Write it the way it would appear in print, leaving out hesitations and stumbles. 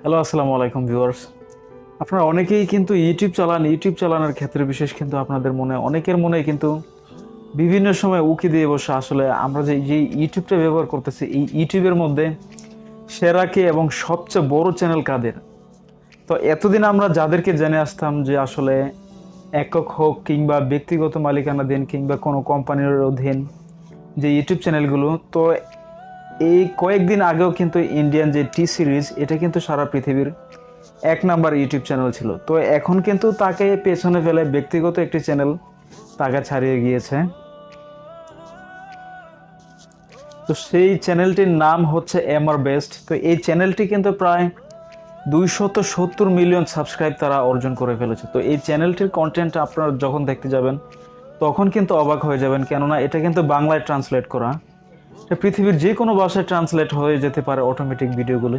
Hello, আসসালামু আলাইকুম viewers. আপনারা অনেকেই কিন্তু ইউটিউব চালানোর ক্ষেত্রে বিশেষ কিন্তু আপনাদের মনে অনেকের মনে কিন্তু বিভিন্ন সময় উকি দিয়ে বসে আসলে আমরা যে ইউটিউবটা ব্যবহার করতেছি এই ইউটিউবের মধ্যে সেরা কে এবং সবচেয়ে বড় চ্যানেল কাদের। তো এতদিন আমরা যাদেরকে জেনে আসতাম যে আসলে একক হোক কিংবা ব্যক্তিগত মালিকানাধীন কিংবা কোনো কোম্পানির অধীন যে ইউটিউব চ্যানেলগুলো, তো এই কয়েকদিন আগেও কিন্তু ইন্ডিয়ান যে টি সিরিজ এটা কিন্তু সারা পৃথিবীর এক নাম্বার ইউটিউব চ্যানেল ছিল। তো এখন কিন্তু তাকে পেছনে ফেলে ব্যক্তিগত একটি চ্যানেল তাকে ছাড়িয়ে গিয়েছে। তো সেই চ্যানেলটির নাম হচ্ছে এমআর বেস্ট। তো এই চ্যানেলটি কিন্তু প্রায় 270 মিলিয়ন সাবস্ক্রাইব তারা অর্জন করে ফেলেছে। তো এই চ্যানেলটির কন্টেন্ট আপনারা যখন দেখতে যাবেন তখন কিন্তু অবাক হয়ে যাবেন, কেননা এটা কিন্তু বাংলায় ট্রান্সলেট করা। এটা পৃথিবীর যে কোনো ভাষায় ট্রান্সলেট হয়ে যেতে পারে অটোমেটিক ভিডিওগুলি।